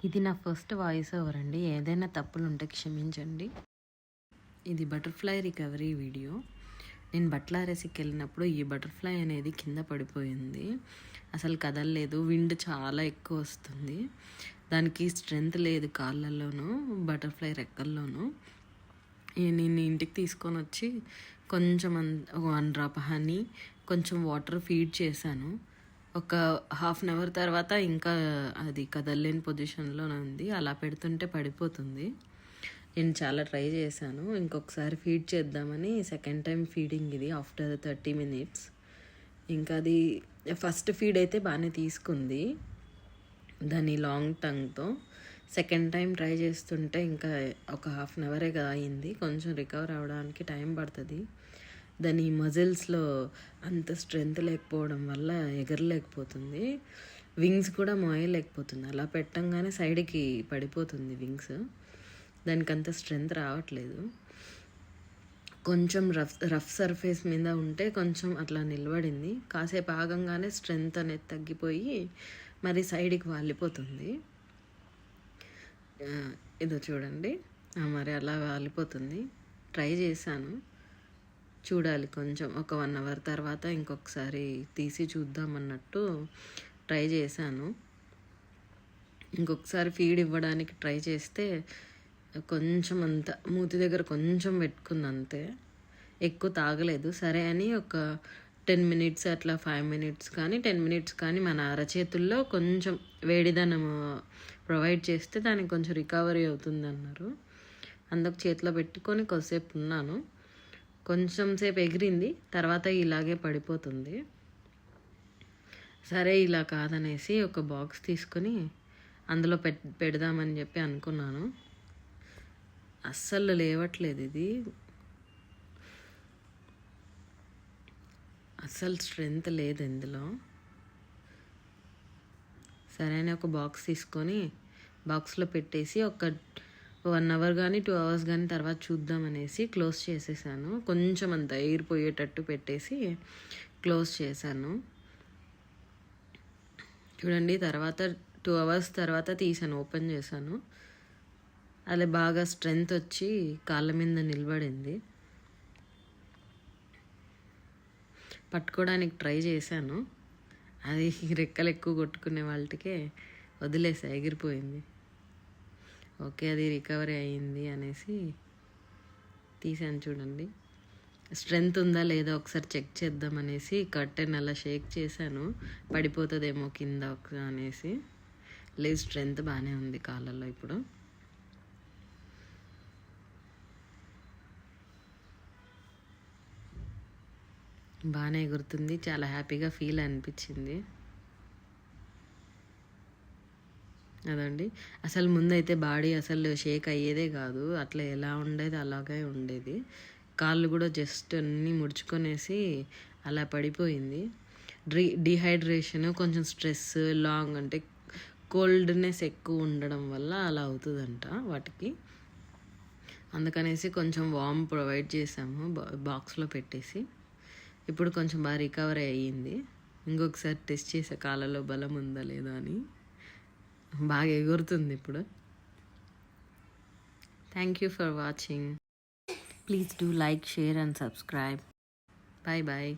ఇది నా first voice over అండి. ఏదైనా తప్పులుంటే క్షమించండి. ఇది బటర్‌ఫ్లై రికవరీ వీడియో. నేను బట్టలారేసికి వెళ్ళినప్పుడు ఈ బటర్‌ఫ్లై అనేది కింద పడిపోయింది. అసలు కదలలేదు. విండ్ చాలా ఎక్కువ వస్తుంది. దానికి స్ట్రెంత్ లేదు కాళ్ళల్లోనూ, బటర్‌ఫ్లై రెక్కల్లోనూ. నేను ఇంటికి తీసుకొని వచ్చి కొంచెం 1 డ్రాప్ హనీ, కొంచెం వాటర్ ఫీడ్ చేశాను. ఒక హాఫ్ అన్ అవర్ తర్వాత ఇంకా అది కదలలేని పొజిషన్లోనే ఉంది. అలా పెడుతుంటే పడిపోతుంది. నేను చాలా ట్రై చేశాను. ఇంకొకసారి ఫీడ్ చేద్దామని సెకండ్ టైం ఫీడింగ్ ఇది ఆఫ్టర్ 30 మినిట్స్. ఇంకా అది ఫస్ట్ ఫీడ్ అయితే బాగానే తీసుకుంది దాని లాంగ్ టంగ్తో. సెకండ్ టైం ట్రై చేస్తుంటే ఇంకా ఒక హాఫ్ అన్ అవరే అయింది. కొంచెం రికవర్ అవ్వడానికి టైం పడుతుంది. దాని మజిల్స్లో అంత స్ట్రెంత్ లేకపోవడం వల్ల ఎగరలేకపోతుంది. వింగ్స్ కూడా మోయలేకపోతుంది. అలా పెట్టంగానే సైడ్కి పడిపోతుంది వింగ్స్. దానికి అంత స్ట్రెంత్ రావట్లేదు. కొంచెం రఫ్ సర్ఫేస్ మీద ఉంటే కొంచెం అట్లా నిలబడింది. కాసేపు ఆగంగానే స్ట్రెంత్ అనేది తగ్గిపోయి మరి సైడ్కి వాలిపోతుంది. ఇదో చూడండి, మరి అలా వాలిపోతుంది. ట్రై చేశాను, చూడాలి కొంచెం ఒక 1 అవర్ తర్వాత ఇంకొకసారి తీసి చూద్దామన్నట్టు ట్రై చేశాను. ఇంకొకసారి ఫీడ్ ఇవ్వడానికి ట్రై చేస్తే కొంచెం అంత మూతి దగ్గర కొంచెం పెట్టుకుంది అంతే, ఎక్కువ తాగలేదు. సరే అని ఒక 10 మినిట్స్ అట్లా 5 మినిట్స్ కానీ 10 మినిట్స్ కానీ మన అరచేతుల్లో కొంచెం వేడిదనం ప్రొవైడ్ చేస్తే దానికి కొంచెం రికవరీ అవుతుంది అన్నారు. అందుకు చేతిలో పెట్టుకొని కొద్దిసేపు ఉన్నాను. కొంచెం సేపు ఎగిరింది, తర్వాత ఇలాగే పడిపోతుంది. సరే ఇలా కాదనేసి ఒక బాక్స్ తీసుకొని అందులో పెడదామని చెప్పి అనుకున్నాను. అస్సలు లేవట్లేదు ఇది, అస్సలు స్ట్రెంత్ లేదు ఇందులో. సరే అని ఒక బాక్స్ తీసుకొని బాక్స్లో పెట్టేసి ఒక 1 అవర్ కానీ 2 అవర్స్ కానీ తర్వాత చూద్దామనేసి క్లోజ్ చేసేసాను. కొంచెం అంత ఎయిర్ పోయేటట్టు పెట్టేసి క్లోజ్ చేశాను. చూడండి, తర్వాత 2 అవర్స్ తర్వాత తీసాను, ఓపెన్ చేశాను. అలా బాగా స్ట్రెంత్ వచ్చి కాళ్ళ మీద నిలబడింది. పట్టుకోవడానికి ట్రై చేశాను, అది రెక్కలు ఎక్కువ కొట్టుకునే వాళ్ళకే వదిలేసా, ఎగిరిపోయింది. ఓకే, అది రికవరీ అయ్యింది అనేసి తీసాను. చూడండి, స్ట్రెంత్ ఉందా లేదా ఒకసారి చెక్ చేద్దామనేసి కర్టెన్ అలా షేక్ చేశాను, పడిపోతుందేమో కింద అనేసి. లేదు, స్ట్రెంత్ బాగానే ఉంది కాళ్ళల్లో. ఇప్పుడు బాగానే ఎగురుతుంది, చాలా హ్యాపీగా ఫీల్ అనిపించింది. అదండి, అసలు ముందైతే బాడీ అసలు షేక్ అయ్యేదే కాదు, అట్లా ఎలా ఉండేది అలాగే ఉండేది. కాళ్ళు కూడా జస్ట్ అన్నీ ముడుచుకొనేసి అలా పడిపోయింది. డిహైడ్రేషన్, కొంచెం స్ట్రెస్, లాంగ్ అంటే కోల్డ్నెస్ ఎక్కువ ఉండడం వల్ల అలా అవుతుందంట వాటికి. అందుకనేసి కొంచెం వామ్ ప్రొవైడ్ చేసాము బాక్స్లో పెట్టేసి. ఇప్పుడు కొంచెం బాగా రికవరీ అయ్యింది. ఇంకొకసారి టెస్ట్ చేసే కాళ్ళలో బలం ఉందా లేదా అని. బాగా ఎగురుతుంది ఇప్పుడు. Thank you for watching. Please do like, share and subscribe. Bye bye.